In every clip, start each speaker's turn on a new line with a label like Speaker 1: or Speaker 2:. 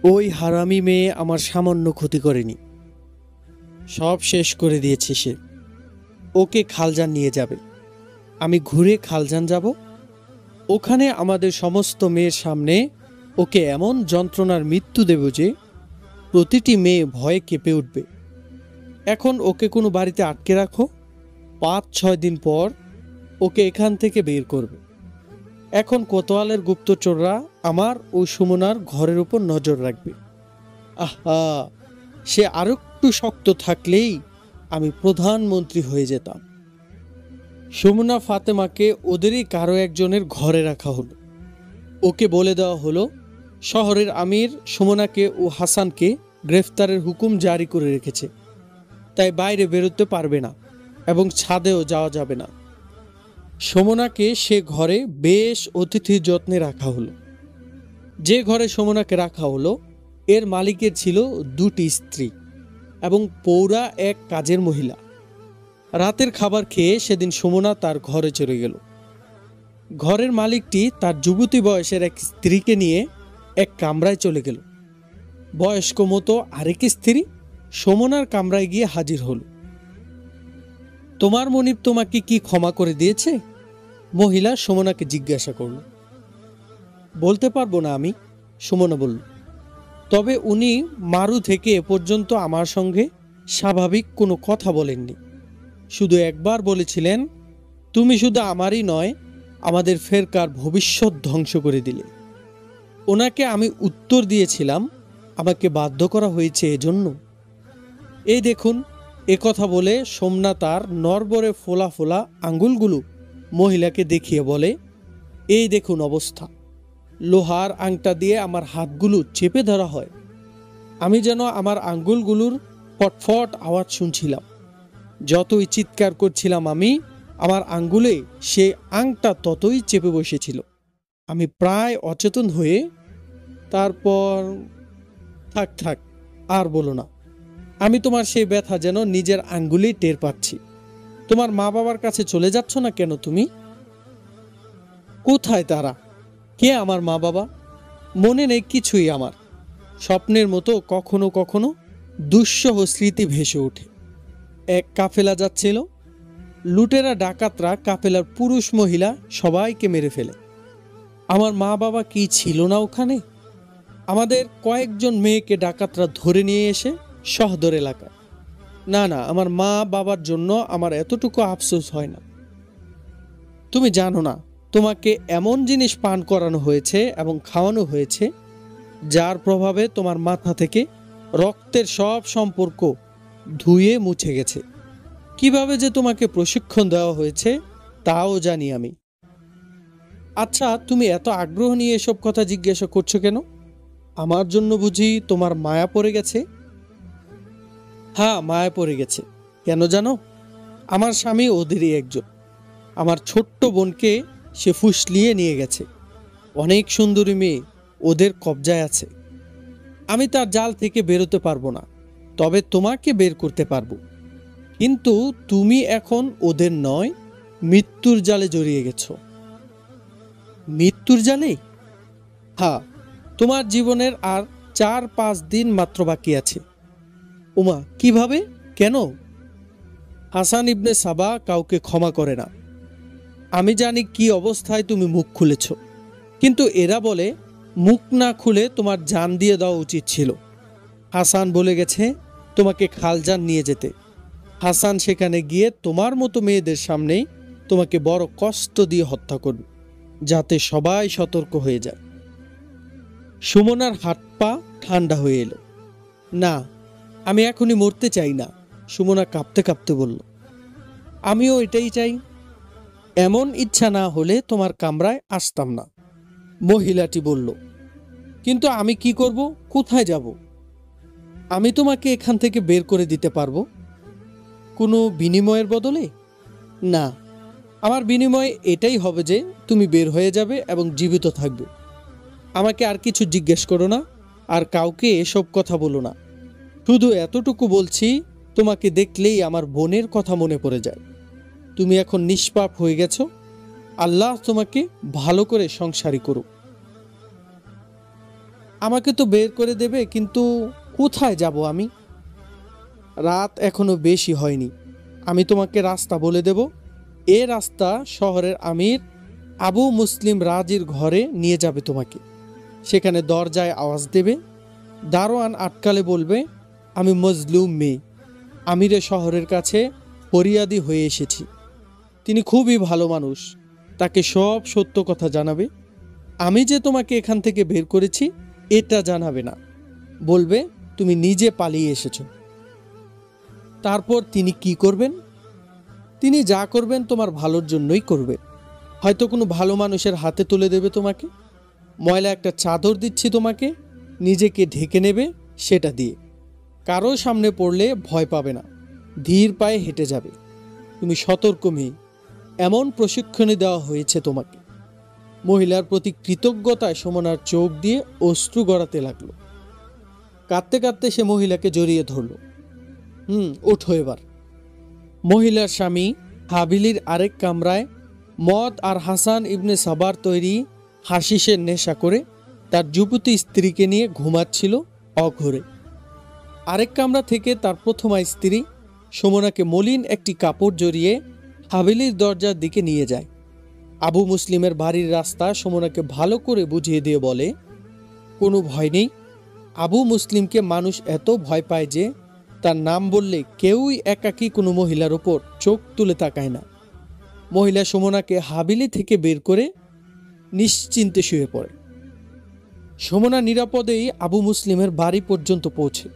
Speaker 1: ওই হারামি মেয়ে আমার সামান্য ক্ষতি করেনি, সব শেষ করে দিয়েছে সে। ওকে খালজান নিয়ে যাবে, আমি ঘুরে খালজান যাব। ওখানে আমাদের সমস্ত মেয়ের সামনে ওকে এমন যন্ত্রণার মৃত্যু দেব যে প্রতিটি মেয়ে ভয়ে কেঁপে উঠবে। এখন ওকে কোনো বাড়িতে আটকে রাখো, 5-6 দিন পর ওকে এখান থেকে বের করবে। এখন কোতোয়ালের গুপ্তচররা আমার ও সুমনার ঘরের উপর নজর রাখবে। আহা, সে আরো একটু শক্ত থাকলেই আমি প্রধানমন্ত্রী হয়ে যেতাম। সুমনা ফাতেমাকে ওদেরই কারো একজনের ঘরে রাখা হলো। ওকে বলে দেওয়া হলো শহরের আমির সুমনাকে ও হাসানকে গ্রেফতারের হুকুম জারি করে রেখেছে, তাই বাইরে বেরোতে পারবে না এবং ছাদেও যাওয়া যাবে না। সুমনাকে সে ঘরে বেশ অতিথি যত্নে রাখা হলো। যে ঘরে সুমনাকে রাখা হলো এর মালিকের ছিল 2টি স্ত্রী এবং পৌরা এক কাজের মহিলা। রাতের খাবার খেয়ে সেদিন সুমনা তার ঘরে চলে গেল। ঘরের মালিকটি তার যুবতী বয়সের এক স্ত্রীকে নিয়ে এক কামরায় চলে গেল। বয়স্ক মতো আরেক স্ত্রী সুমনার কামরায় গিয়ে হাজির হল। তোমার মনিব তোমাকে কি ক্ষমা করে দিয়েছে? মহিলা সুমনাকে জিজ্ঞাসা করল। বলতে পারবো না আমি, সুমনা বলল। তবে উনি মারু থেকে এ পর্যন্ত আমার সঙ্গে স্বাভাবিক কোনো কথা বলেননি। শুধু একবার বলেছিলেন, তুমি শুধু আমারই নয় আমাদের ফেরকার ভবিষ্যৎ ধ্বংস করে দিলে। ওনাকে আমি উত্তর দিয়েছিলাম আমাকে বাধ্য করা হয়েছে এজন্য। এই দেখুন, এ কথা বলে সোমনা তার নরবরে ফোলা ফোলা আঙ্গুলগুলো মহিলাকে দেখিয়ে বলে, এই দেখুন অবস্থা, লোহার আংটা দিয়ে আমার হাতগুলো চেপে ধরা হয়। আমি যেন আমার আঙ্গুলগুলোর ফটফট আওয়াজ শুনছিলাম। যতই চিৎকার করছিলাম আমি, আমার আঙ্গুলে সে আংটা ততই চেপে বসেছিল। আমি প্রায় অচেতন হয়ে তারপর থাক থাক আর বলো না। আমি তোমার সেই ব্যথা যেন নিজের আঙ্গুলেই টের পাচ্ছি। তোমার মা বাবার কাছে চলে যাচ্ছ না কেন তুমি? কোথায় তারা? কে আমার মা বাবা? মনে নেই কিছুই আমার। স্বপ্নের মতো কখনো কখনো দুঃসহ স্মৃতি ভেসে ওঠে। এক কাফেলা যাচ্ছিল, লুটেরা ডাকাতরা কাফেলার পুরুষ মহিলা সবাইকে মেরে ফেলে। আমার মা বাবা কি ছিল না ওখানে? আমাদের কয়েকজন মেয়েকে ডাকাতরা ধরে নিয়ে এসে শহদর এলাকায়। না না, আমার মা বাবার জন্য আমার এতটুকু আফসোস হয় না। তুমি জানো না, তোমাকে এমন জিনিস পান করানো হয়েছে এবং খাওয়ানো হয়েছে যার প্রভাবে তোমার মাথা থেকে রক্তের সব সম্পর্ক ধুয়ে মুছে গেছে। কিভাবে যে তোমাকে প্রশিক্ষণ দেওয়া হয়েছে তাও জানি আমি। আচ্ছা, তুমি এত আগ্রহ নিয়ে এসব কথা জিজ্ঞাসা করছো কেন? আমার জন্য বুঝি তোমার মায়া পড়ে গেছে? হ্যাঁ, মায়া পড়ে গেছে। কেন জানো? আমার স্বামী ওদেরই একজন। আমার ছোট্ট বোনকে সে ফুসলিয়ে নিয়ে গেছে। অনেক সুন্দরী মেয়ে ওদের কবজায় আছে। আমি তার জাল থেকে বেরোতে পারবো না, তবে তোমাকে বের করতে পারবো। কিন্তু তুমি এখন ওদের নয়, মৃত্যুর জালে জড়িয়ে গেছো। মৃত্যুর জালে? হ্যাঁ, তোমার জীবনের আর 4-5 দিন মাত্র বাকি আছে। উমা, কিভাবে? কেন? হাসান ইবনে সাবা কাউকে ক্ষমা করে না। আমি জানি কি অবস্থায় তুমি মুখ খুলেছ, কিন্তু এরা বলে মুখ না খুলে তোমার জান দিয়ে দেওয়া উচিত ছিল। হাসান বলে গেছে তোমাকে খালজান নিয়ে যেতে। হাসান সেখানে গিয়ে তোমার মতো মেয়েদের সামনেই তোমাকে বড় কষ্ট দিয়ে হত্যা করবে, যাতে সবাই সতর্ক হয়ে যায়। সুমনার হাত পা ঠান্ডা হয়ে এলো। না, আমি এখনই মরতে চাই না, সুমনা কাঁপতে কাঁপতে বলল। আমিও এটাই চাই। এমন ইচ্ছা না হলে তোমার কামরায় আসতাম না, মহিলাটি বলল। কিন্তু আমি কি করব? কোথায় যাব? আমি তোমাকে এখান থেকে বের করে দিতে পারবো কোনো বিনিময়ের বদলে? না, আমার বিনিময় এটাই হবে যে তুমি বের হয়ে যাবে এবং জীবিত থাকবে। আমাকে আর কিছু জিজ্ঞেস করো না, আর কাউকে এসব কথা বলো না। শুধু এতটুকু বলছি, তোমাকে দেখলেই আমার বোনের কথা মনে পড়ে যায়। তুমি এখন নিষ্পাপ হয়ে গেছো। আল্লাহ তোমাকে ভালো করে সংসারী করুক। আমাকে তো বের করে দেবে, কিন্তু কোথায় যাব আমি? রাত এখনো বেশি হয়নি, আমি তোমাকে রাস্তা বলে দেব। এ রাস্তা শহরের আমির আবু মুসলিম রাজির ঘরে নিয়ে যাবে তোমাকে। সেখানে দরজায় আওয়াজ দেবে, দারোয়ান আটকালে বলবে, আমি মজলুম মেয়ে, আমিরে শহরের কাছে ফরিয়াদি হয়ে এসেছি। তিনি খুবই ভালো মানুষ, তাকে সব সত্য কথা জানাবে। আমি যে তোমাকে এখান থেকে বের করেছি এটা জানাবে না, বলবে তুমি নিজে পালিয়ে এসেছো। তারপর তিনি কি করবেন? তিনি যা করবেন তোমার ভালোর জন্যই করবে। হয়তো কোনো ভালো মানুষের হাতে তুলে দেবে তোমাকে, ময়লা একটা চাদর দিচ্ছি তোমাকে, নিজেকে ঢেকে নেবে সেটা দিয়ে। কারো সামনে পড়লে ভয় পাবে না, ধীর পায়ে হেঁটে যাবে। তুমি সতর্ক মেয়ে, এমন প্রশিক্ষণই দেওয়া হয়েছে তোমাকে। মহিলার প্রতি কৃতজ্ঞতায় সুমনার চোখ দিয়ে অশ্রু গড়াতে লাগলো। কাঁদতে কাঁদতে সে মহিলাকে জড়িয়ে ধরল। ওঠো এবার। মহিলার স্বামী হাবিলির আরেক কামরায় মদ আর হাসান ইবনে সাবার তৈরি হাসিসের নেশা করে তার যুবতী স্ত্রীকে নিয়ে ঘুমাচ্ছিল অঘরে। আরেক কামরা থেকে তার প্রথমা স্ত্রী সুমনাকে মলিন একটি কাপড় জড়িয়ে হাবিলির দরজার দিকে নিয়ে যায়। আবু মুসলিমের বাড়ির রাস্তা সুমনাকে ভালো করে বুঝিয়ে দিয়ে বলে, কোনো ভয় নেই। আবু মুসলিমকে মানুষ এত ভয় পায় যে তার নাম বললে কেউই একাকী কোনো মহিলার ওপর চোখ তুলে তাকায় না। মহিলা সুমনাকে হাবিলি থেকে বের করে নিশ্চিন্তে শুয়ে পড়ে। সুমনা নিরাপদেই আবু মুসলিমের বাড়ি পর্যন্ত পৌঁছে।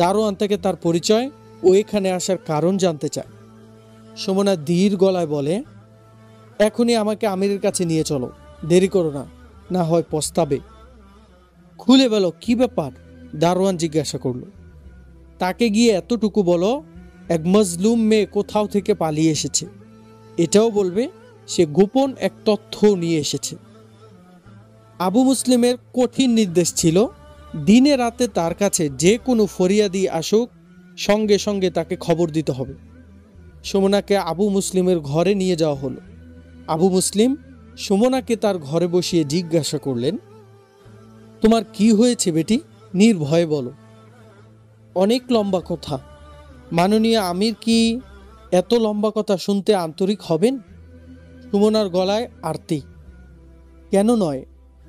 Speaker 1: দারোয়ান থেকে তার পরিচয় ও এখানে আসার কারণ জানতে চায়। সুমনা ধীর গলায় বলে, এখনই আমাকে আমিরের কাছে নিয়ে চলো, দেরি করো না, না হয় পস্তাবে। খুলে বলো কি ব্যাপার? দারোয়ান জিজ্ঞাসা করল। তাকে গিয়ে এতটুকু বলো, এক মজলুম মেয়ে কোথাও থেকে পালিয়ে এসেছে। এটাও বলবে সে গোপন এক তথ্য নিয়ে এসেছে। আবু মুসলিমের কঠিন নির্দেশ ছিল, দিনে রাতে তার কাছে যে কোনো ফরিয়াদি আসুক সঙ্গে সঙ্গে তাকে খবর দিতে হবে। সুমনাকে আবু মুসলিমের ঘরে নিয়ে যাওয়া হলো। আবু মুসলিম সুমনাকে তার ঘরে বসিয়ে জিজ্ঞাসা করলেন, তোমার কি হয়েছে বেটি? নির্ভয়ে বলো। অনেক লম্বা কথা। মাননীয় আমির কি এত লম্বা কথা শুনতে আন্তরিক হবেন? সুমনার গলায় আরতি। কেন নয়,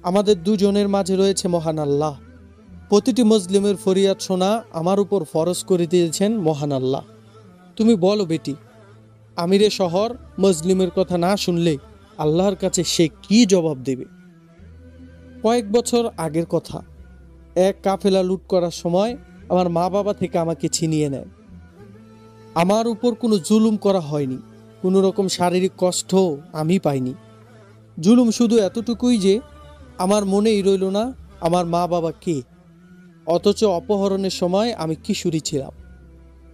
Speaker 1: আমাদের দুজনের মাঝে রয়েছে মহান আল্লাহ। প্রতিটি মুসলিমের ফরিয়াদ শোনা আমার উপর ফরজ করে দিয়েছেন মহান আল্লাহ। তুমি বলো বেটি, আমিরে শহর মুসলিমের কথা না শুনলে আল্লাহর কাছে সে কি জবাব দেবে? কয়েক বছর আগের কথা, এক কাফেলা লুট করার সময় আমার মা বাবা থেকে আমাকে ছিনিয়ে নেয়। আমার উপর কোনো জুলুম করা হয়নি, কোনো রকম শারীরিক কষ্ট আমি পাইনি। জুলুম শুধু এতটুকুই যে আমার মনেই রইল না আমার মা বাবা কে। অথচ অপহরণের সময় আমি কিশোরী ছিলাম।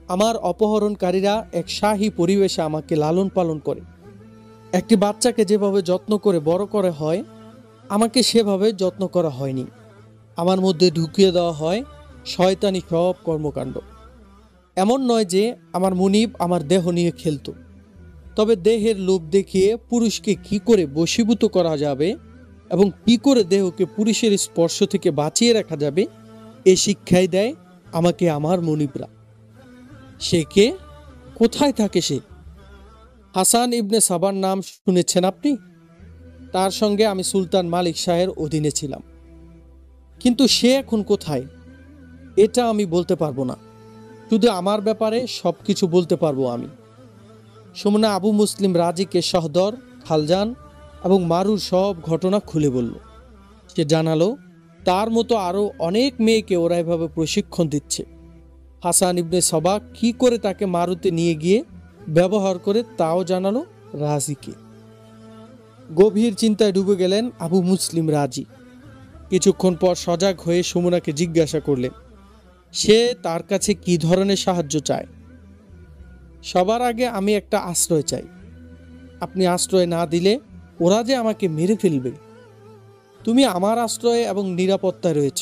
Speaker 1: আমার অপহরণকারীরা এক শাহী পরিবেশে আমাকে লালন পালন করে। একটি বাচ্চাকে যেভাবে যত্ন করে বড় করে হয়, আমাকে সেভাবে যত্ন করা হয়নি। আমার মধ্যে ঢুকিয়ে দেওয়া হয় শয়তানি সব কর্মকাণ্ড। এমন নয় যে আমার মুনিব আমার দেহ নিয়ে খেলত, তবে দেহের লোভ দেখিয়ে পুরুষকে কি করে বশীভূত করা যাবে এবং কি করে দেহকে পুরুষের স্পর্শ থেকে বাঁচিয়ে রাখা যাবে, এ শিক্ষাই দেয় আমাকে আমার মুনিবরা। সে কে? কোথায় থাকে সে? হাসান ইবনে সাবার নাম শুনেছেন আপনি? তার সঙ্গে আমি সুলতান মালিক শাহের অধীনে ছিলাম। কিন্তু সে এখন কোথায় এটা আমি বলতে পারবো না। শুধু আমার ব্যাপারে সব কিছু বলতে পারবো আমি। সুমনা আবু মুসলিম রাজিকে সহদর, খালজান এবং মারুর সব ঘটনা খুলে বলল। সে জানালো তার মতো আরও অনেক মেয়েকে ওরা এভাবে প্রশিক্ষণ দিচ্ছে। হাসান ইবনে সবা কি করে তাকে মারুতে নিয়ে গিয়ে ব্যবহার করে তাও জানালো রাজিকে। গভীর চিন্তায় ডুবে গেলেন আবু মুসলিম রাজি। কিছুক্ষণ পর সজাগ হয়ে সুমনাকে জিজ্ঞাসা করলেন সে তার কাছে কি ধরনের সাহায্য চায়। সবার আগে আমি একটা আশ্রয় চাই। আপনি আশ্রয় না দিলে ওরা যে আমাকে মেরে ফেলবে। তুমি আমার আশ্রয়ে এবং নিরাপত্তায় রয়েছ।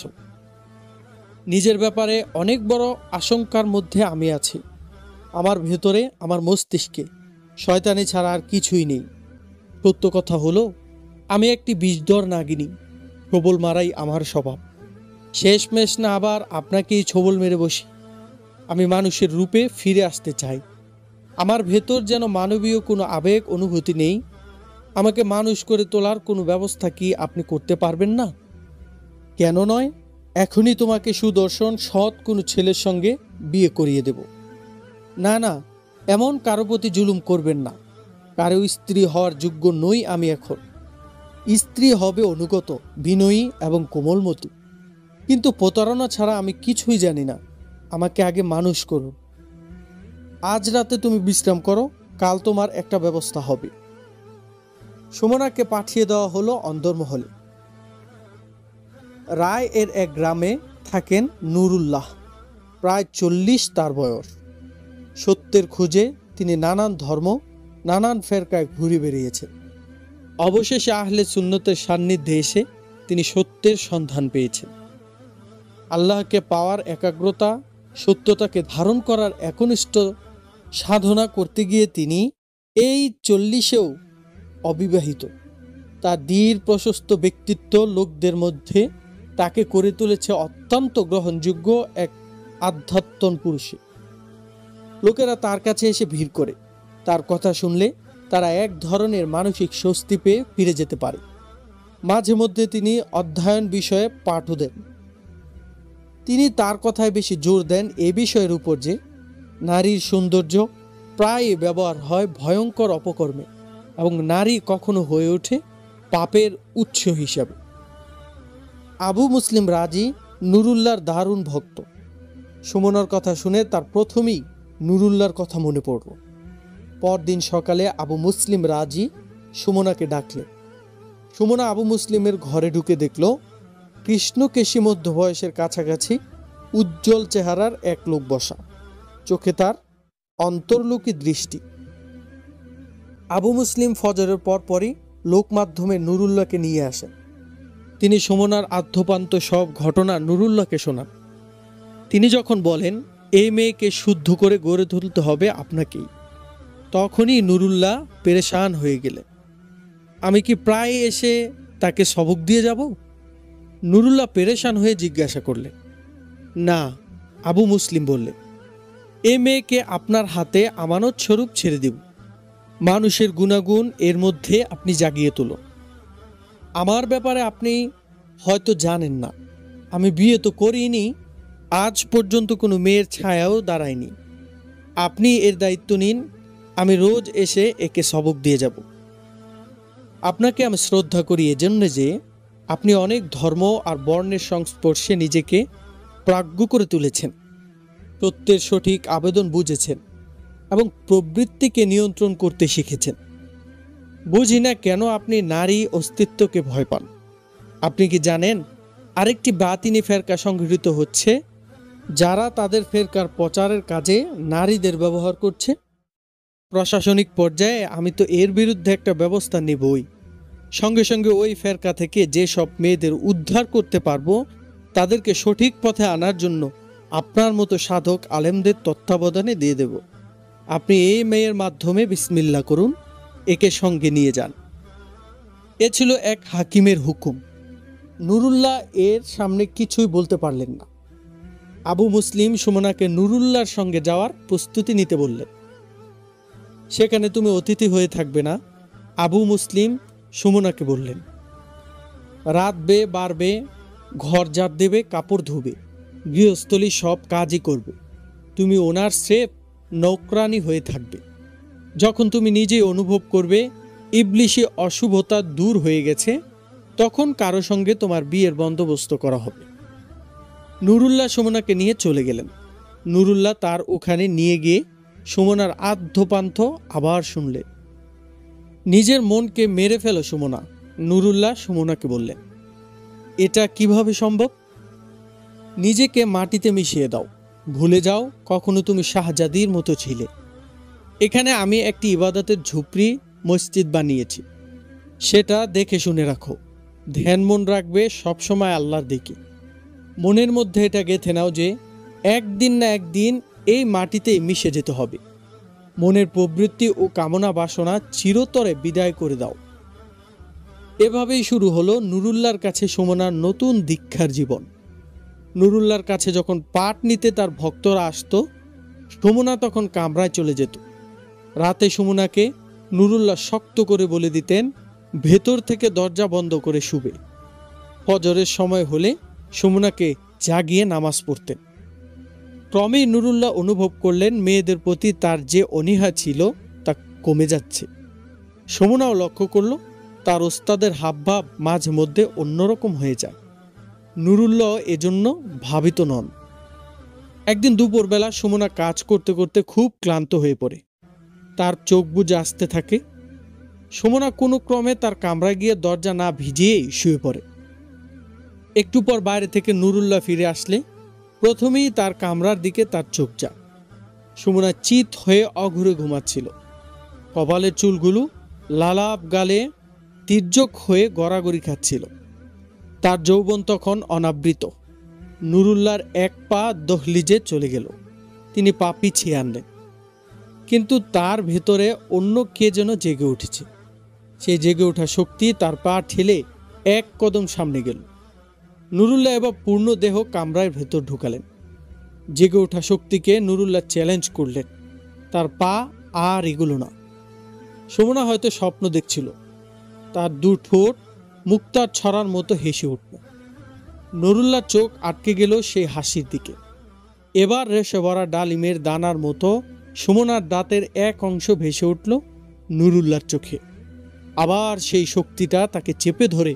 Speaker 1: নিজের ব্যাপারে অনেক বড় আশঙ্কার মধ্যে আমি আছি। আমার ভেতরে, আমার মস্তিষ্কে শয়তানি ছাড়া আর কিছুই নেই। সত্য কথা হলো আমি একটি বিষধর নাগিনী। প্রবল মারাই আমার স্বভাব। শেষমেশ না আবার আপনাকেই ছোবল মেরে বসি। আমি মানুষের রূপে ফিরে আসতে চাই। আমার ভেতর যেন মানবীয় কোনো আবেগ অনুভূতি নেই। আমাকে মানুষ করে তোলার কোনো ব্যবস্থা কি আপনি করতে পারবেন না? কেন নয়, এখনই তোমাকে সুদর্শন সৎ কোনো ছেলের সঙ্গে বিয়ে করিয়ে দেব। না না, এমন কারো প্রতি জুলুম করবেন না। কারো স্ত্রী হওয়ার যোগ্য নই আমি এখন। স্ত্রী হবে অনুগত, বিনয়ী এবং কোমলমতি। কিন্তু প্রতারণা ছাড়া আমি কিছুই জানি না। আমাকে আগে মানুষ করুন। আজ রাতে তুমি বিশ্রাম করো, কাল তোমার একটা ব্যবস্থা হবে। সুমনাকে পাঠিয়ে দেওয়া হলো অন্দরমহলে। রায় এর এক গ্রামে থাকেন নুরুল্লাহ। প্রায় 40 তার বয়স। সত্যের খোঁজে তিনি নানান ধর্ম, নানান ফেরকায় ঘুরে বেরিয়েছেন। অবশেষে আহলে সুন্নতের সান্নিধ্যে এসে তিনি সত্যের সন্ধান পেয়েছেন। আল্লাহকে পাওয়ার একাগ্রতা, সত্যতাকে ধারণ করার একনিষ্ঠ সাধনা করতে গিয়ে তিনি এই 40-এও অবিবাহিত। তার দীর প্রশস্ত ব্যক্তিত্ব লোকদের মধ্যে তাকে করে তুলেছে অত্যন্ত গ্রহণযোগ্য এক আধ্যাত্ম পুরুষে। লোকেরা তার কাছে এসে ভিড় করে। তার কথা শুনলে তারা এক ধরনের মানসিক স্বস্তি পেয়ে ফিরে যেতে পারে। মাঝে মধ্যে তিনি অধ্যয়ন বিষয়ে পাঠও দেন। তিনি তার কথায় বেশি জোর দেন এ বিষয়ের উপর যে নারীর সৌন্দর্য প্রায় ব্যবহার হয় ভয়ঙ্কর অপকর্মে এবং নারী কখনো হয়ে ওঠে পাপের উৎস হিসাবে। আবু মুসলিম রাজি নুরুল্লাহর দারুণ ভক্ত। সুমনার কথা শুনে তার প্রথমেই নুরুল্লাহর কথা মনে পড়ল। পরদিন সকালে আবু মুসলিম রাজি সুমনাকে ডাকলেন। সুমনা আবু মুসলিমের ঘরে ঢুকে দেখল কৃষ্ণকেশী মধ্য বয়সের কাছাকাছি উজ্জ্বল চেহারার এক লোক বসা। চোখে তার অন্তর্লোকী দৃষ্টি। আবু মুসলিম ফজরের পরপরই লোক মাধ্যমে নুরুল্লাহকে নিয়ে আসেন। তিনি সুমনার আদ্যপান্ত সব ঘটনা নুরুল্লাহকে শোনান। তিনি যখন বলেন এই মেয়েকে শুদ্ধ করে গড়ে তুলতে হবে আপনাকেই, তখনই নুরুল্লাহ পেরেশান হয়ে গেলেন। আমি কি প্রায় এসে তাকে সবক দিয়ে যাব? নুরুল্লাহ পেরেশান হয়ে জিজ্ঞাসা করলেন। না, আবু মুসলিম বললেন, এ মেয়েকে আপনার হাতে আমানত স্বরূপ ছেড়ে দেব। মানুষের গুণাগুণ এর মধ্যে আপনি জাগিয়ে তুলুন। আমার ব্যাপারে আপনি হয়তো জানেন না, আমি বিয়ে তো করিনি, আজ পর্যন্ত কোনো মেয়ের ছায়াও দাঁড়ায়নি। আপনি এর দায়িত্ব নিন, আমি রোজ এসে একে সবক দিয়ে যাব। আপনাকে আমি শ্রদ্ধা করি এজন্য যে আপনি অনেক ধর্ম আর বর্ণের সংস্পর্শে নিজেকে প্রাজ্ঞ করে তুলেছেন, সত্যের সঠিক আবেদন বুঝেছেন এবং প্রবৃত্তিকে নিয়ন্ত্রণ করতে শিখেছেন। বুঝি না কেন আপনি নারী অস্তিত্বকে ভয় পান। আপনি কি জানেন আরেকটি বাতিনি ফেরকা সংগঠিত হচ্ছে, যারা তাদের ফেরকার প্রচারের কাজে নারীদের ব্যবহার করছে? প্রশাসনিক পর্যায়ে আমি তো এর বিরুদ্ধে একটা ব্যবস্থা নেবই। সঙ্গে সঙ্গে ওই ফেরকা থেকে যে সব মেয়েদের উদ্ধার করতে পারবো তাদেরকে সঠিক পথে আনার জন্য আপনার মতো সাধক আলেমদের তত্ত্বাবধানে দিয়ে দেব। আপনি এই মেয়ের মাধ্যমে বিসমিল্লাহ করুন, একে সঙ্গে নিয়ে যান। এ ছিল এক হাকিমের হুকুম। নুরুল্লাহ এর সামনে কিছুই বলতে পারলেন না। আবু মুসলিম সুমনাকে নুরুল্লাহর সঙ্গে যাওয়ার প্রস্তুতি নিতে বললেন। সেখানে তুমি অতিথি হয়ে থাকবে না, আবু মুসলিম সুমনাকে বললেন। রাতবে বাড়বে, ঘর ঝাড় দেবে, কাপড় ধুবে, গৃহস্থলী সব কাজই করবে। তুমি ওনার স্রেফ নৌকরানি হয়ে থাকবে। যখন তুমি নিজেই অনুভব করবে ইবলিশি অশুভতা দূর হয়ে গেছে, তখন কারো সঙ্গে তোমার বিয়ের বন্দোবস্ত করা হবে। নুরুল্লাহ সুমনাকে নিয়ে চলে গেলেন। নুরুল্লাহ তার ওখানে নিয়ে গিয়ে সুমনার আদ্যপান্থ আবার শুনলেন। নিজের মনকে মেরে ফেলো সুমনা, নুরুল্লাহ সুমনাকে বললেন। এটা কিভাবে সম্ভব? নিজেকে মাটিতে মিশিয়ে দাও, ভুলে যাও কখনো তুমি শাহজাদির মতো ছিলে। এখানে আমি একটি ইবাদতের ঝুপড়ি মসজিদ বানিয়েছি, সেটা দেখে শুনে রাখো। ধ্যান মন রাখবে সবসময় আল্লাহর দিকে। মনের মধ্যে এটা গেঁথে নাও যে একদিন না একদিন এই মাটিতেই মিশে যেতে হবে। মনের প্রবৃত্তি ও কামনা বাসনা চিরতরে বিদায় করে দাও। এভাবেই শুরু হলো নুরুল্লাহর কাছে সুমনার নতুন দীক্ষার জীবন। নুরুল্লাহর কাছে যখন পাট নিতে তার ভক্তরা আসতো, সুমনা তখন কামরায় চলে যেত। রাতে সুমনাকে নুরুল্লাহ শক্ত করে বলে দিতেন ভেতর থেকে দরজা বন্ধ করে শুবে। ফজরের সময় হলে সুমনাকে জাগিয়ে নামাজ পড়তেন। ক্রমেই নুরুল্লাহ অনুভব করলেন মেয়েদের প্রতি তার যে অনীহা ছিল তা কমে যাচ্ছে। সুমনাও লক্ষ্য করল তার ওস্তাদের হাবভাব মাঝে মধ্যে অন্যরকম হয়ে যায়। নুরুল্লাহ এজন্য ভাবিত নন। একদিন দুপুরবেলা সুমনা কাজ করতে করতে খুব ক্লান্ত হয়ে পড়ে। তার চোখ বুজে আসতে থাকে। সুমনা কোনো ক্রমে তার কামরায় গিয়ে দরজা না ভিজিয়েই শুয়ে পড়ে। একটু পর বাইরে থেকে নুরুল্লাহ ফিরে আসলে প্রথমেই তার কামরার দিকে তার চোখ যায়। সুমনা চিত হয়ে অঘুরে ঘুমাচ্ছিল। কপালের চুলগুলো লালাপ গালে তির্যক হয়ে গড়াগড়ি খাচ্ছিল। তার যৌবন তখন অনাবৃত। নুরুল্লাহর এক পা দহলিজে চলে গেল। তিনি পা পিছিয়ে আনলেন, কিন্তু তার ভেতরে অন্য কে যেন জেগে উঠেছে। সেই জেগে ওঠা শক্তি তার পা ঠেলে এক কদম সামনে গেল। নুরুল্লাহ এবার পূর্ণ দেহ কামরার ভেতর ঢুকালেন। জেগে ওঠা শক্তিকে নুরুল্লাহ চ্যালেঞ্জ করলেন, তার পা আর এগুলো না। সুমনা হয়তো স্বপ্ন দেখছিল। তার দু ঠোঁট মুক্তার ছড়ার মতো হেসে উঠল। নুরুল্লাহ চোখ আটকে গেল সেই হাসির দিকে। এবার রেশে ভরা ডালিমের দানার মতো সুমনার দাঁতের এক অংশ ভেসে উঠল নুরুল্লাহর চোখে। আবার সেই শক্তিটা তাকে চেপে ধরে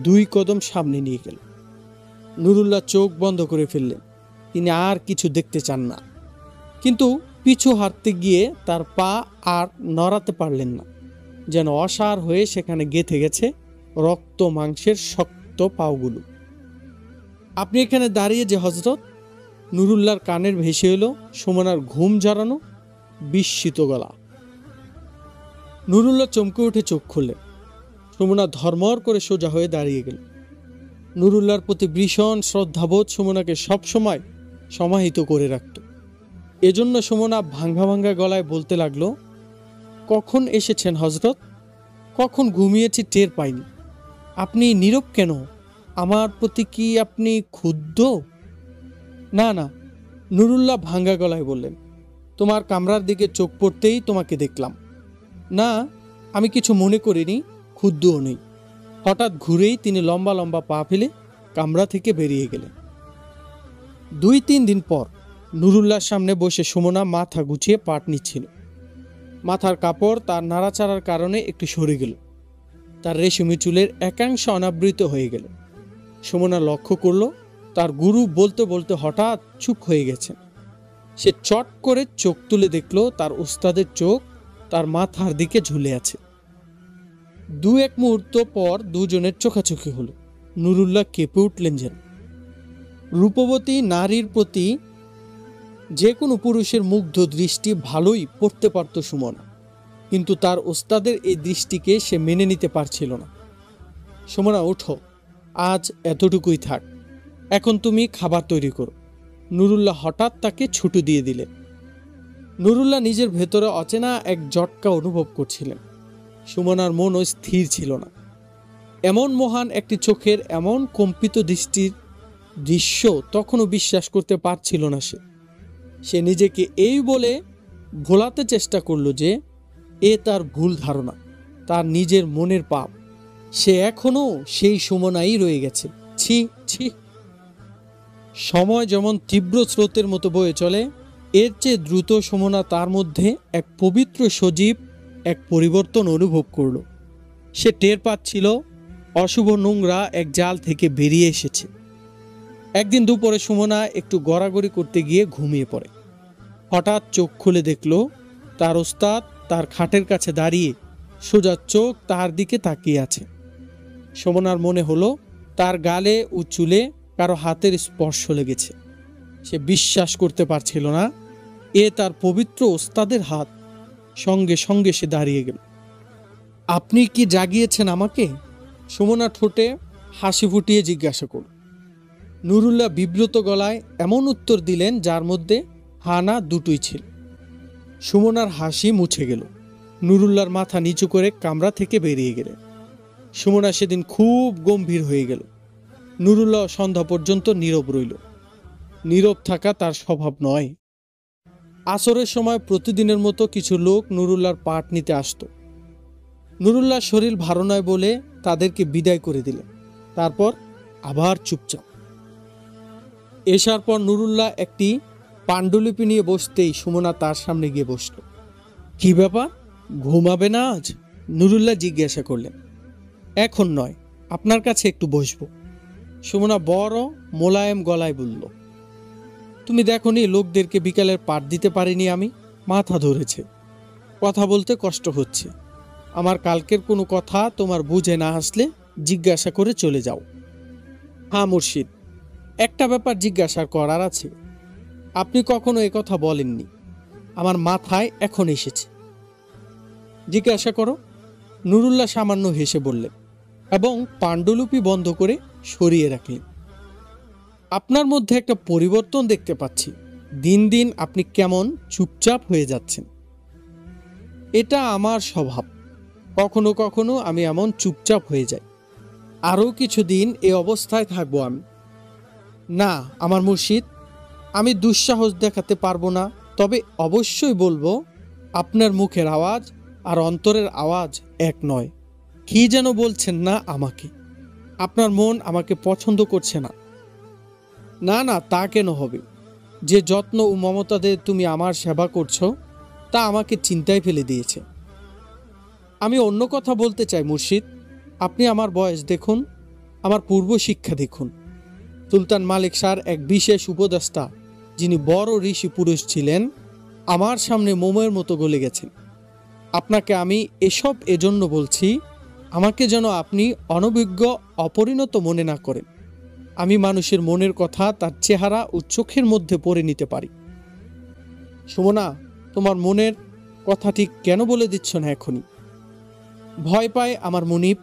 Speaker 1: 2 কদম সামনে নিয়ে গেল। নুরুল্লাহ চোখ বন্ধ করে ফেললেন। তিনি আর কিছু দেখতে চান না, কিন্তু পিছু হাঁটতে গিয়ে তার পা আর নড়াতে পারলেন না। যেন অসাড় হয়ে সেখানে গেঁথে গেছে রক্ত মাংসের শক্ত পাওগুলো। আপনি এখানে দাঁড়িয়ে যে হযরত? নুরুল্লাহর কানের ভেসে এলো সুমনার ঘুম ঝরানো বিস্মিত গলা। নুরুল্লাহ চমকে উঠে চোখ খুললেন। সুমনা ধর্মর করে সোজা হয়ে দাঁড়িয়ে গেল। নুরুল্লাহর প্রতি ভীষণ শ্রদ্ধাবোধ সুমনাকে সবসময় সমাহিত করে রাখত। এজন্য সুমনা ভাঙ্গা ভাঙ্গা গলায় বলতে লাগলো, কখন এসেছেন হযরত? কখন ঘুমিয়েছি টের পাইনি। আপনি নীরব কেন? আমার প্রতি কি আপনি ক্ষুব্ধ? না না, নুরুল্লাহ ভাঙ্গা গলায় বললেন, তোমার কামরার দিকে চোখ পড়তেই তোমাকে দেখলাম। না, আমি কিছু মনে করিনি, ক্ষুব্ধও নেই। হঠাৎ ঘুরেই তিনি লম্বা লম্বা পা ফেলে কামরা থেকে বেরিয়ে গেলেন। 2-3 দিন পর নুরুল্লাহর সামনে বসে সুমনা মাথা গুছিয়ে পাট নিচ্ছিল। মাথার কাপড় তার নাড়াচাড়ার কারণে একটু সরে গেল। তার রেশমি চুলের একাংশ অনাবৃত হয়ে গেল। সুমনা লক্ষ্য করল তার গুরু বলতে বলতে হঠাৎ চুপ হয়ে গেছেন। সে চট করে চোখ তুলে দেখল তার উস্তাদের চোখ তার মাথার দিকে ঝুলে আছে। 2-1 মুহূর্ত পর দুজনের চোখাচোখি হলো। নুরুল্লাহ কেঁপে উঠলেন যেন। রূপবতী নারীর প্রতি যে কোনো পুরুষের মুগ্ধ দৃষ্টি ভালোই পড়তে পারত সুমনা, কিন্তু তার ওস্তাদের এই দৃষ্টিকে সে মেনে নিতে পারছিল না। সুমনা, ওঠো, আজ এতটুকুই থাক। এখন তুমি খাবার তৈরি করো। নুরুল্লাহ হঠাৎ তাকে ছুটি দিয়ে দিলেন। নুরুল্লাহ নিজের ভেতরে অচেনা এক জটকা অনুভব করছিলেন। সুমনার মনও স্থির ছিল না। এমন মহান একটি চোখের এমন কম্পিত দৃশ্য তখনও বিশ্বাস করতে পারছিল না। সে নিজেকে এই বলে ভোলাতে চেষ্টা করল যে এ তার ভুল ধারণা, তার নিজের মনের পাপ। সে এখনো সেই সুমনাই রয়ে গেছে। ছি ছি। সময় যেমন তীব্র স্রোতের মতো বয়ে চলে, এর চেয়ে দ্রুত সুমনা তার মধ্যে এক পবিত্র সজীব এক পরিবর্তন অনুভব করল। সে টের পাচ্ছিল অশুভ নোংরা এক জাল থেকে বেরিয়ে এসেছে। একদিন দুপুরে সুমনা একটু গড়াগড়ি করতে গিয়ে ঘুমিয়ে পড়ে। হঠাৎ চোখ খুলে দেখল তার ওস্তাদ তার খাটের কাছে দাঁড়িয়ে সোজা চোখ তার দিকে তাকিয়ে আছে। সুমনার মনে হলো তার গালে ও চুলে কারো হাতের স্পর্শ লেগেছে। সে বিশ্বাস করতে পারছিল না এ তার পবিত্র ওস্তাদের হাত। সঙ্গে সঙ্গে সে দাঁড়িয়ে গেল। আপনি কি জাগিয়েছেন আমাকে? সুমনা ঠোঁটে হাসি ফুটিয়ে জিজ্ঞাসা করল। নুরুল্লাহ বিব্রত গলায় এমন উত্তর দিলেন যার মধ্যে হানা দুটোই ছিল। সুমনার হাসি মুছে গেল। নুরুল্লাহর মাথা নিচু করে কামরা থেকে বেরিয়ে গেলেন। সুমনা সেদিন খুব গম্ভীর হয়ে গেল। নুরুল্লাহ সন্ধ্যা পর্যন্ত নীরব রইল। নীরব থাকা তার স্বভাব নয়। আসরের সময় প্রতিদিনের মতো কিছু লোক নুরুল্লাহর পাঠ নিতে আসতো। নুরুল্লাহর শরীর ভালো নয় বলে তাদেরকে বিদায় করে দিলেন। তারপর আবার চুপচাপ। এসার পর নুরুল্লাহ একটি পাণ্ডুলিপি নিয়ে বসতেই সুমনা তার সামনে গিয়ে বসল। কি ব্যাপার, ঘুমাবে না আজ? নুরুল্লাহ জিজ্ঞাসা করলেন। এখন নয়, আপনার কাছে একটু বসবো। সুমনা বড় মোলায়েম গলায় বলল, তুমি দেখোনি লোকদেরকে বিকালের পাঠ দিতে পারিনি আমি? মাথা ধরেছে, কথা বলতে কষ্ট হচ্ছে। আমার কালকের কোনো কথা তোমার বুঝে না আসলে জিজ্ঞাসা করে চলে যাও। হ্যাঁ মুর্শিদ, একটা ব্যাপার জিজ্ঞাসা করার আছে। আপনি কখনো এ কথা বলেননি, আমার মাথায় এখন এসেছে। জিজ্ঞাসা করো। নুরুল্লাহ সামান্য হেসে বললেন এবং পাণ্ডুলিপি বন্ধ করে সরিয়ে রাখলেন। আপনার মধ্যে একটা পরিবর্তন দেখতে পাচ্ছি। দিন দিন আপনি কেমন চুপচাপ হয়ে যাচ্ছেন। এটা আমার স্বভাব, কখনো কখনো আমি এমন চুপচাপ হয়ে যাই। আরও কিছুদিন এ অবস্থায় থাকবো আমি। না আমার মুর্শিদ, আমি দুঃসাহস দেখাতে পারবো না, তবে অবশ্যই বলবো আপনার মুখের আওয়াজ আর অন্তরের আওয়াজ এক নয়। কি যেন বলছেন না আমাকে, আপনার মন আমাকে পছন্দ করছে না। না না, তা কেন হবে? যে যত্ন ও মমতাদের তুমি আমার সেবা করছো তা আমাকে চিন্তায় ফেলে দিয়েছে। আমি অন্য কথা বলতে চাই মুর্শিদ। আপনি আমার বয়স দেখুন, আমার পূর্ব শিক্ষা দেখুন। সুলতান মালিক শাহর এক বিশেষ উপদেষ্টা, যিনি বড় ঋষি পুরুষ ছিলেন, আমার সামনে মোমের মতো গলে গেছেন। আপনাকে আমি এসব এজন্য বলছি, আমাকে যেন আপনি অনভিজ্ঞ অপরিণত মনে না করেন। আমি মানুষের মনের কথা তার চেহারা ও চোখের মধ্যে পড়ে নিতে পারি। সুমনা, তোমার মনের কথা ঠিক কেন বলে দিচ্ছ না এখনই? ভয় পায় আমার মুনিব।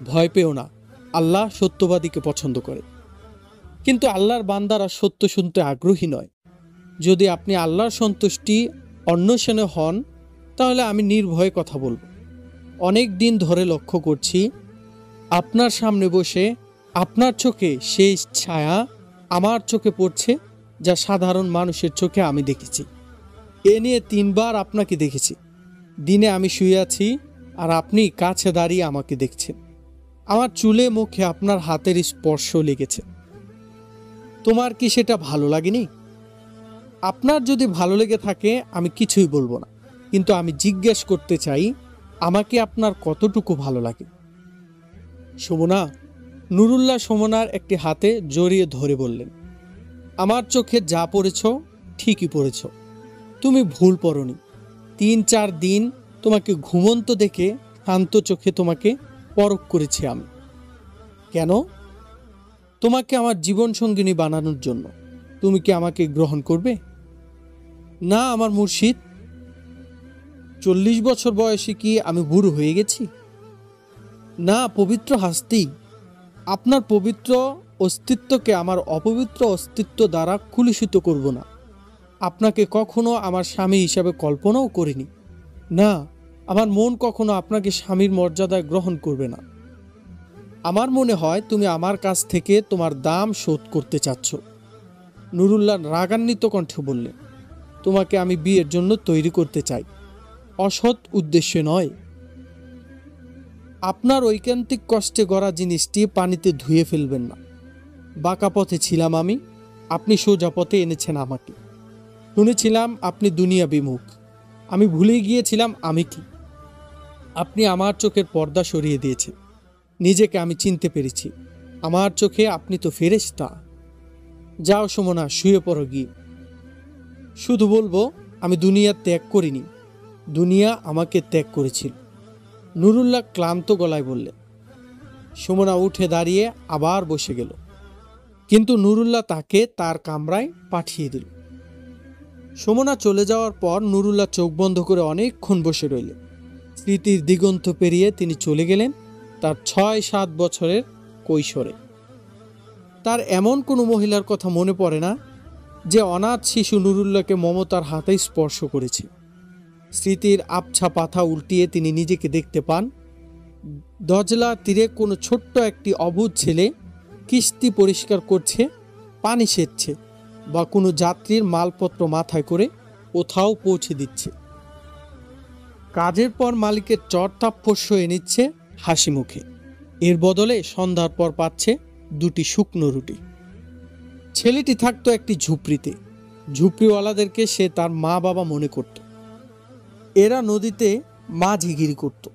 Speaker 1: ভয় পেও না, আল্লাহ সত্যবাদীকে পছন্দ করে। কিন্তু আল্লাহর বান্দারা সত্য শুনতে আগ্রহী নয়। যদি আপনি আল্লাহর সন্তুষ্টি অন্বেষণে হন তাহলে আমি নির্ভয়ে কথা বলবো। অনেক দিন ধরে লক্ষ্য করছি আপনার সামনে বসে আপনার চোখে সেই ছায়া আমার চোখে পড়ছে যা সাধারণ মানুষের চোখে আমি দেখেছি। এ নিয়ে 3 বার আপনাকে দেখেছি। দিনে আমি শুয়ে আছি আর আপনি কাছে দাঁড়িয়ে আমাকে দেখছেন। আমার চুলে মুখে আপনার হাতের স্পর্শ লেগেছে। তোমার কি সেটা ভালো লাগেনি? আপনার যদি ভালো লেগে থাকে আমি কিছুই বলবো না, কিন্তু আমি জিজ্ঞেস করতে চাই আমাকে আপনার কতটুকু ভালো লাগে। সুমনা, নুরুল্লাহ সুমনার একটি হাতে জড়িয়ে ধরে বললেন, আমার চোখে যা পড়েছ ঠিকই পড়েছ, তুমি ভুল পড়নি। 3-4 দিন তোমাকে ঘুমন্ত দেখে শান্ত চোখে তোমাকে পরখ করেছি আমি। কেন? তোমাকে আমার জীবন সঙ্গিনী বানানোর জন্য। তুমি কি আমাকে গ্রহণ করবে? না আমার মুর্শিদ, 40 বছর বয়সে কি আমি বুড়ো হয়ে গেছি? না, পবিত্র হাস্তি। আপনার পবিত্র অস্তিত্বকে আমার অপবিত্র অস্তিত্ব দ্বারা কুলুষিত করব না। আপনাকে কখনো আমার স্বামী হিসাবে কল্পনাও করিনি। না, আমার মন কখনো আপনাকে স্বামীর মর্যাদায় গ্রহণ করবে না। আমার মনে হয় তুমি আমার কাছ থেকে তোমার দাম শোধ করতে চাচ্ছ। নুরুল্লাহ রাগান্বিত কণ্ঠে বললেন, তোমাকে আমি বিয়ের জন্য তৈরি করতে চাই, অসৎ উদ্দেশ্যে নয়। আপনার ঐকান্তিক কষ্টে গড়া জিনিসটি পানিতে ধুয়ে ফেলবেন না। বাঁকা পথে ছিলাম আমি, আপনি সোজা পথে এনেছেন আমাকে। শুনেছিলাম আপনি দুনিয়া বিমুখ, আমি ভুলে গিয়েছিলাম আমি কি। আপনি আমার চোখের পর্দা সরিয়ে দিয়েছেন, নিজেকে আমি চিনতে পেরেছি। আমার চোখে আপনি তো ফেরেশতা। যাও সুমনা, শুয়ে পড়ো গিয়ে। শুধু বলবো আমি দুনিয়া ত্যাগ করিনি, দুনিয়া আমাকে ত্যাগ করেছিল। নুরুল্লাহ ক্লান্ত গলায় বললেন। সুমনা উঠে দাঁড়িয়ে আবার বসে গেল, কিন্তু নুরুল্লাহ তাকে তার কামরায় পাঠিয়ে দিল। সুমনা চলে যাওয়ার পর নুরুল্লাহ চোখ বন্ধ করে অনেকক্ষণ বসে রইলেন। স্মৃতির দিগন্ত পেরিয়ে তিনি চলে গেলেন তার 6-7 বছরের কৈশোরে। তার এমন কোনো মহিলার কথা মনে পড়ে না যে অনাথ শিশু নুরুল্লাহকে মমতার হাতে স্পর্শ করেছে। স্মৃতির আবছা পাতা উল্টিয়ে তিনি নিজেকে দেখতে পান দজলা তীরে কোনো ছোট্ট একটি অবুঝ ছেলে কিস্তি পরিষ্কার করছে, পানি সেচছে বা কোনো যাত্রীর মালপত্র মাথায় করে কোথাও পৌঁছে দিচ্ছে। কাজের পর মালিকের চড়-থাপ্পড় সয়ে নিচ্ছে হাসি মুখে। এর বদলে সন্ধ্যার পর পাচ্ছে 2টি শুকনো রুটি। ছেলেটি থাকতো একটি ঝুপড়িতে। ঝুপড়িওয়ালাদেরকে সে তার মা বাবা মনে করত। এরা নদীতে মাঝিগিরি করত।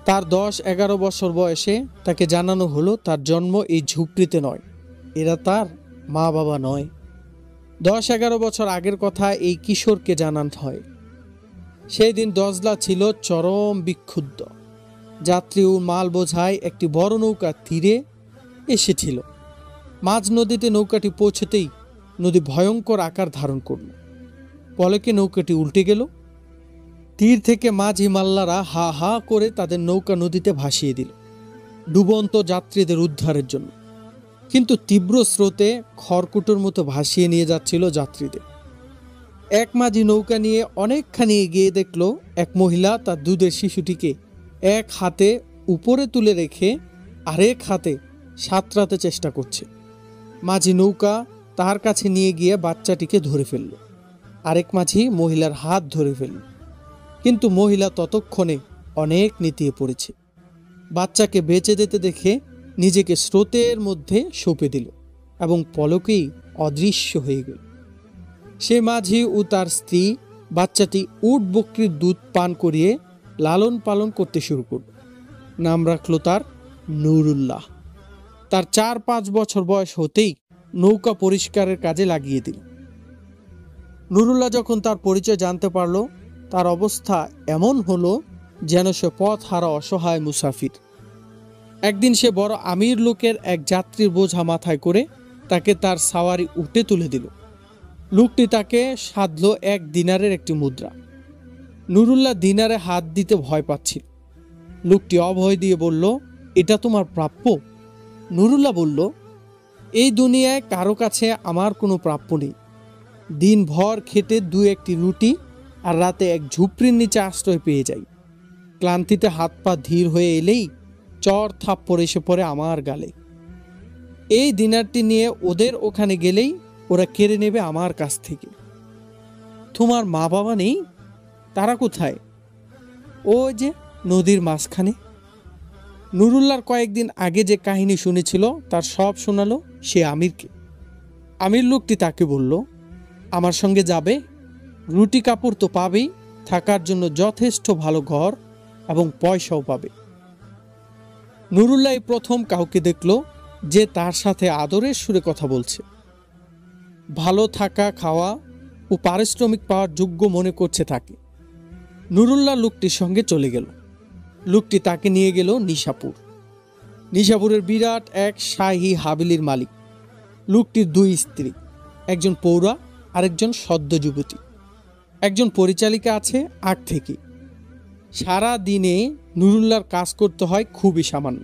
Speaker 1: তার 10-11 বছর বয়সে তাকে জানানো হলো তার জন্ম এই ঝুপড়িতে নয়, এরা তার মা বাবা নয়। 10-11 বছর আগের কথা এই কিশোরকে জানানো হয়। সেই দিন দজলা ছিল চরম বিক্ষুব্ধ। যাত্রী ও মাল বোঝায় একটি বড় নৌকা তীরে এসেছিল। মাঝ নদীতে নৌকাটি পৌঁছতেই নদী ভয়ঙ্কর আকার ধারণ করল। পলকে নৌকাটি উল্টে গেল। তীর থেকে মাঝি মাল্লারা হা হা করে তাদের নৌকা নদীতে ভাসিয়ে দিল ডুবন্ত যাত্রীদের উদ্ধারের জন্য। কিন্তু তীব্র স্রোতে খড়কুটোর মতো ভাসিয়ে নিয়ে যাচ্ছিল যাত্রীদের। এক মাঝি নৌকা নিয়ে অনেকখানি এগিয়ে দেখল এক মহিলা তার দুধের শিশুটিকে এক হাতে উপরে তুলে রেখে আরেক হাতে সাঁতরাতে চেষ্টা করছে। মাঝি নৌকা তার কাছে নিয়ে গিয়ে বাচ্চাটিকে ধরে ফেলল। আরেক মাঝি মহিলার হাত ধরে ফেলল, কিন্তু মহিলা ততক্ষণে অনেক নিতিয়ে পড়েছে। বাচ্চাকে বেঁচে যেতে দেখে নিজেকে স্রোতের মধ্যে সঁপে দিল এবং পলকেই অদৃশ্য হয়ে গেল। সে মাঝি ও তার স্ত্রী বাচ্চাটি উট বকরির দুধ পান করিয়ে লালন পালন করতে শুরু করল। নাম রাখল তার নুরুল্লাহ। তার 4-5 বছর বয়স হতেই নৌকা পরিষ্কারের কাজে লাগিয়ে দিল। নুরুল্লাহ যখন তার পরিচয় জানতে পারল, তার অবস্থা এমন হলো যেন সে পথ হারা অসহায় মুসাফির। একদিন সে বড় আমির লোকের এক যাত্রীর বোঝা মাথায় করে তাকে তার সাওয়ারি উঠে তুলে দিল। লোকটি তাকে সাধল 1 দিনারের একটি মুদ্রা। নুরুল্লাহ দিনারে হাত দিতে ভয় পাচ্ছিল। লোকটি অভয় দিয়ে বলল, এটা তোমার প্রাপ্য। নুরুল্লাহ বলল, এই দুনিয়ায় কারো কাছে আমার কোনো প্রাপ্য নেই। দিনভর খেটে 2-1টি রুটি আর রাতে এক ঝুপড়ির নিচে আশ্রয় পেয়ে যাই। ক্লান্তিতে হাত পা ধীর হয়ে এলেই চড় থাপ্পড় এসে পড়ে আমার গালে। এই দিনারটি নিয়ে ওদের ওখানে গেলেই ওরা কেড়ে নেবে আমার কাছ থেকে। তোমার মা বাবা নেই? তারা কোথায়? ও যে নদীর মাঝখানে। নুরুল্লাহর কয়েকদিন আগে যে কাহিনী শুনেছিল তার সব শোনালো সে আমিরকে। আমির লোকটি তাকে বলল, আমার সঙ্গে যাবে? রুটি কাপড় তো পাবেই, থাকার জন্য যথেষ্ট ভালো ঘর এবং পয়সাও পাবে। নুরুল্লাহ প্রথম কাউকে দেখল যে তার সাথে আদরের সুরে কথা বলছে। ভালো থাকা, খাওয়া ও পারিশ্রমিক পাওয়ার যোগ্য মনে করছে তাকে। নুরুল্লাহ লোকটির সঙ্গে চলে গেল। লোকটি তাকে নিয়ে গেল নিশাপুর। নিশাপুরের বিরাট এক শাহী হাবিলির মালিক। লোকটির 2 স্ত্রী, একজন পৌরা আরেকজন সদ্য যুবতী। একজন পরিচালিকা আছে আগ থেকে। সারা দিনে নুরুল্লাহর কাজ করতে হয় খুবই সামান্য।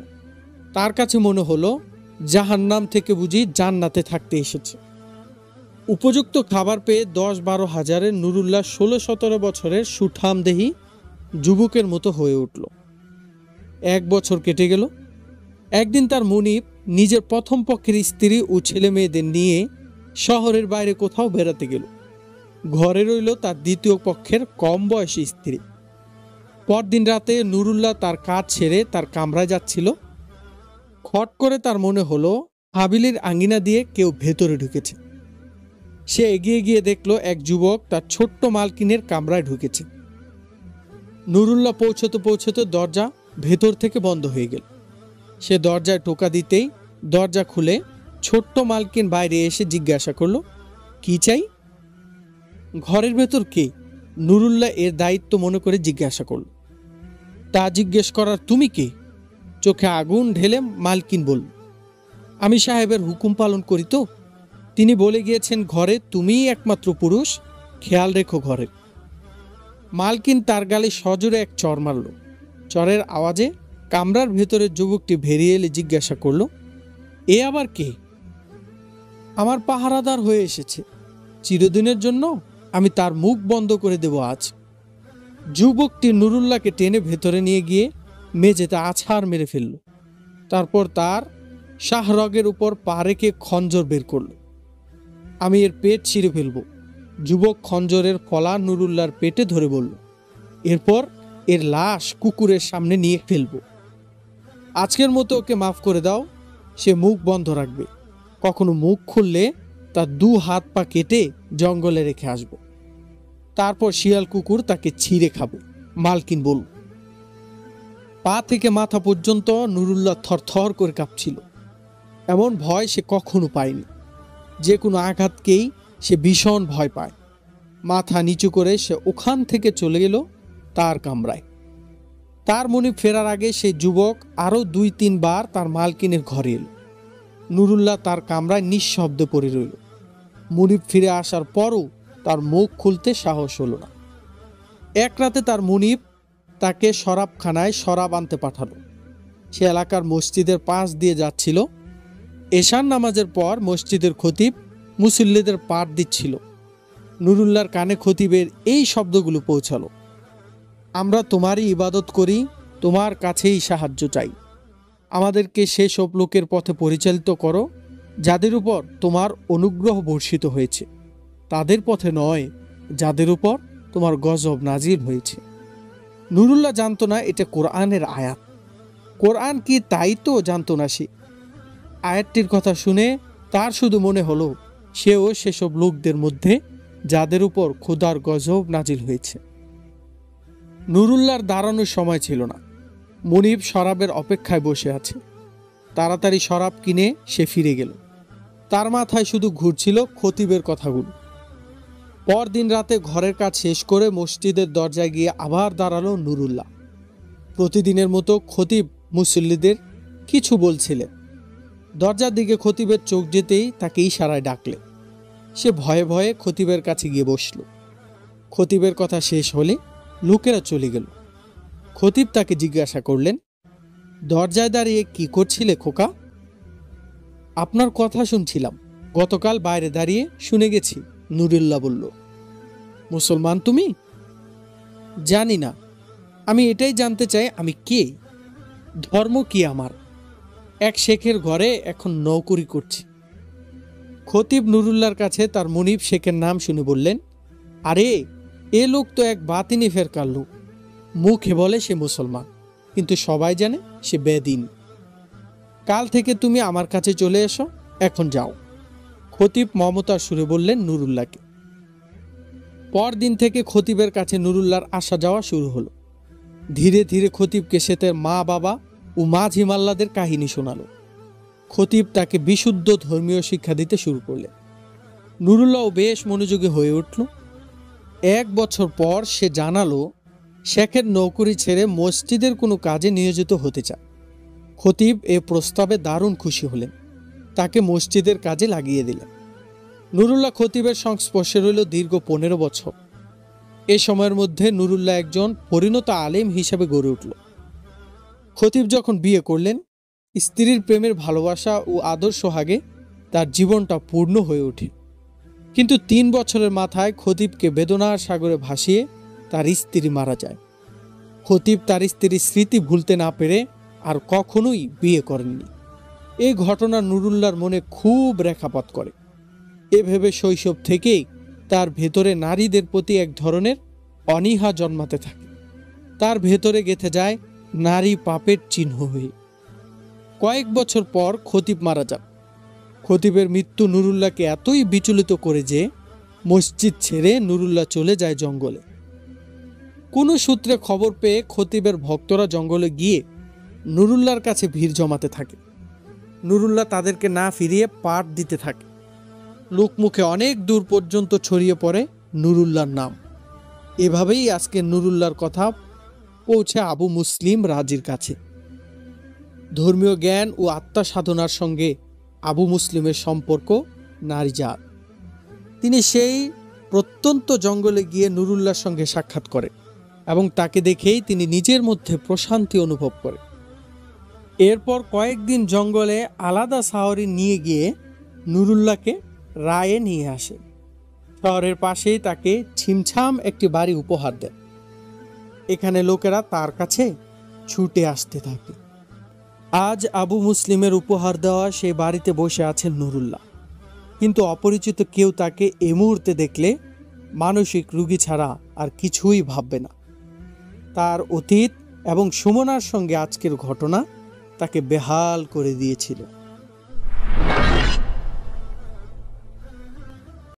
Speaker 1: তার কাছে মনে হলো জাহান্নাম থেকে বুঝি জান্নাতে থাকতে এসেছে। উপযুক্ত খাবার পেয়ে 10-12 হাজারের নুরুল্লাহ 16-17 বছরের সুঠামদেহী যুবকের মতো হয়ে উঠল। 1 বছর কেটে গেল। একদিন তার মুনিব নিজের প্রথম পক্ষের স্ত্রী ও ছেলে মেয়েদের নিয়ে শহরের বাইরে কোথাও বেড়াতে গেল। ঘরে রইল তার দ্বিতীয় পক্ষের কম বয়সী স্ত্রী। পরদিন রাতে নুরুল্লাহ তার কাজ ছেড়ে তার কামরায় যাচ্ছিল। খট করে তার মনে হলো হাবিলির আঙ্গিনা দিয়ে কেউ ভেতরে ঢুকেছে। সে এগিয়ে গিয়ে দেখল এক যুবক তার ছোট্ট মালকিনের কামরায় ঢুকেছে। নুরুল্লাহ পৌঁছতে পৌঁছতে দরজা ভেতর থেকে বন্ধ হয়ে গেল। সে দরজায় টোকা দিতেই দরজা খুলে ছোট্ট মালকিন বাইরে এসে জিজ্ঞাসা করল, কি চাই? ঘরের ভেতর কে? নুরুল্লাহ এর দায়িত্ব মনে করে জিজ্ঞাসা করল। তা জিজ্ঞেস করার তুমি কে? চোখে আগুন ঢেলে মালকিন বলল, আমি সাহেবের হুকুম পালন করি তো। তিনি বলে গিয়েছেন ঘরে তুমিই একমাত্র পুরুষ, খেয়াল রেখো ঘরের। মালকিন তার গালে সজোরে এক চড় মারল। চড়ের আওয়াজে কামরার ভেতরের যুবকটি বেরিয়ে এলে জিজ্ঞাসা করল, এ আবার কে? আমার পাহারাদার হয়ে এসেছে। চিরদিনের জন্য আমি তার মুখ বন্ধ করে দেব আজ। যুবকটি নুরুল্লাহকে টেনে ভেতরে নিয়ে গিয়ে মেঝেতে আছাড় মেরে ফেলল। তারপর তার শাহরগের উপর পা রেখে খঞ্জর বের করল। আমি এর পেট ছিঁড়ে ফেলব। যুবক খঞ্জরের ফলা নুরুল্লাহর পেটে ধরে বলল, এরপর এর লাশ কুকুরের সামনে নিয়ে ফেলব। আজকের মতো ওকে মাফ করে দাও। সে মুখ বন্ধ রাখবে। কখনো মুখ খুললে তার 2 হাত পা কেটে জঙ্গলে রেখে আসব। তারপর শিয়াল কুকুর তাকে ছিঁড়ে খাবে। মালকিন বলল। পা থেকে মাথা পর্যন্ত নুরুল্লাহ থরথর করে কাঁপছিল। এমন ভয় সে কখনো পায়নি। যে কোনো আঘাতকেই সে ভীষণ ভয় পায়। মাথা নিচু করে সে ওখান থেকে চলে গেল তার কামরায়। তার মুনিব ফেরার আগে সেই যুবক আরও 2-3 বার তার মালকিনের ঘরে এলো। নুরুল্লাহ তার কামরায় নিঃশব্দে পড়ে রইল। মুনিব ফিরে আসার পরও তার মুখ খুলতে সাহস হলো না। এক রাতে তার মুনিব তাকে শরাবখানায় শরাব আনতে পাঠালো। সে এলাকার মসজিদের পাশ দিয়ে যাচ্ছিল। এশার নামাজের পর মসজিদের খতিব মুসল্লিদের পাঠ দিচ্ছিল। নুরুল্লাহর কানে খতিবের এই শব্দগুলো পৌঁছালো, আমরা তোমারই ইবাদত করি, তোমার কাছেই সাহায্য চাই। আমাদেরকে সেসব লোকের পথে পরিচালিত করো যাদের উপর তোমার অনুগ্রহ বর্ষিত হয়েছে, তাদের পথে নয় যাদের উপর তোমার গজব নাজিল হয়েছে। নুরুল্লাহ জানতো না এটা কোরআনের আয়াত। কোরআন কি তাই তো জানতো না সে। আয়াতটির কথা শুনে তার শুধু মনে হলো সেও সেসব লোকদের মধ্যে যাদের উপর খোদার গজব নাজিল হয়েছে। নুরুল্লাহর দাঁড়ানোর সময় ছিল না। মুনিব শরাবের অপেক্ষায় বসে আছে। তাড়াতাড়ি শরাব কিনে সে ফিরে গেল। তার মাথায় শুধু ঘুরছিল খতিবের কথাগুলো। পরদিন রাতে ঘরের কাজ শেষ করে মসজিদের দরজায় গিয়ে আবার দাঁড়ালো নুরুল্লাহ। প্রতিদিনের মতো খতিব মুসল্লিদের কিছু বলছিলেন। দরজার দিকে খতিবের চোখ যেতেই তাকে ইশারায় ডাকলেন। সে ভয়ে ভয়ে খতিবের কাছে গিয়ে বসল। খতিবের কথা শেষ হলে লোকেরা চলে গেল। খতিব তাকে জিজ্ঞাসা করলেন, দরজায় দাঁড়িয়ে কি করছিলে খোকা? আপনার কথা শুনছিলাম, গতকাল বাইরে দাঁড়িয়ে শুনে গেছি। নুরুল্লাহ বলল। মুসলমান তুমি? জানি না, আমি এটাই জানতে চাই আমি কে, ধর্ম কি আমার। এক শেখের ঘরে এখন নৌকরি করছি। খতিব নুরুল্লাহর কাছে তার মুনিব শেখের নাম শুনে বললেন, আরে এ লোক তো এক বাতিনি ফেরকার লোক। মুখে বলে সে মুসলমান, কিন্তু সবাই জানে সে বেদিন। কাল থেকে তুমি আমার কাছে চলে এসো, এখন যাও। খতিব মমতার সুরে বললেন নুরুল্লাহকে। পরদিন থেকে খতিবের কাছে নুরুল্লাহর আসা যাওয়া শুরু হলো। ধীরে ধীরে খতিবকে সে তার মা বাবা ও মাঝি মাল্লাদের কাহিনী শোনালো। খতিব তাকে বিশুদ্ধ ধর্মীয় শিক্ষা দিতে শুরু করলেন। নুরুল্লাহও বেশ মনোযোগী হয়ে উঠল। 1 বছর পর সে জানালো শেখের নৌকরি ছেড়ে মসজিদের কোনো কাজে নিয়োজিত হতে চায়। খতিব এ প্রস্তাবে দারুণ খুশি হলেন। তাকে মসজিদের কাজে লাগিয়ে দিলেন। নুরুল্লাহ খতিবের সংস্পর্শে রইল দীর্ঘ 15 বছর। এ সময়ের মধ্যে নুরুল্লাহ একজন পরিণত আলেম হিসেবে গড়ে উঠল। খতিব যখন বিয়ে করলেন, স্ত্রীর প্রেমের ভালোবাসা ও আদর সোহাগে তার জীবনটা পূর্ণ হয়ে ওঠে। কিন্তু 3 বছরের মাথায় খতিবকে বেদনার সাগরে ভাসিয়ে তার স্ত্রী মারা যায়। খতিব তার স্ত্রীর স্মৃতি ভুলতে না পেরে আর কখনোই বিয়ে করেননি। এই ঘটনা নুরুল্লাহর মনে খুব রেখাপাত করে। এ ভেবে শৈশব থেকেই তার ভেতরে নারীদের প্রতি এক ধরনের অনীহা জন্মাতে থাকে। তার ভেতরে গেঁথে যায় নারী পাপের চিহ্ন হয়ে। কয়েক বছর পর খতিব মারা যান। খতিবের মৃত্যু নুরুল্লাহকে এতই বিচলিত করে যে মসজিদ ছেড়ে নুরুল্লাহ চলে যায় জঙ্গলে। কোনো সূত্রে খবর পেয়ে খতিবের ভক্তরা জঙ্গলে গিয়ে নুরুল্লাহর কাছে ভিড় জমাতে থাকে। নুরুল্লাহ তাদেরকে না ফিরিয়ে পাঠ দিতে থাকে। লোকমুখে অনেক দূর পর্যন্ত ছড়িয়ে পড়ে নুরুল্লাহর নাম। এভাবেই আজকে নুরুল্লাহর কথা পৌঁছে আবু মুসলিম রাজির কাছে। ধর্মীয় জ্ঞান ও আত্মা সাধনার সঙ্গে আবু মুসলিমের সম্পর্ক নারীজাত। তিনি সেই প্রত্যন্ত জঙ্গলে গিয়ে নুরুল্লাহর সঙ্গে সাক্ষাৎ করেন এবং তাকে দেখেই তিনি নিজের মধ্যে প্রশান্তি অনুভব করেন। এরপর কয়েকদিন জঙ্গলে আলাদা শাহরে নিয়ে গিয়ে নুরুল্লাহকে রায়ে নিয়ে আসে। শহরের পাশেই তাকে ছিমছাম একটি বাড়ি উপহার দেন। এখানে লোকেরা তার কাছে ছুটে আসতে থাকে। আজ আবু মুসলিমের উপহার দেওয়া সেই বাড়িতে বসে আছেন নুরুল্লাহ। কিন্তু অপরিচিত কেউ তাকে এই মুহূর্তে দেখলে মানসিক রোগী ছাড়া আর কিছুই ভাববে না। তার অতীত এবং সুমনার সঙ্গে আজকের ঘটনা তাকে বেহাল করে দিয়েছিল।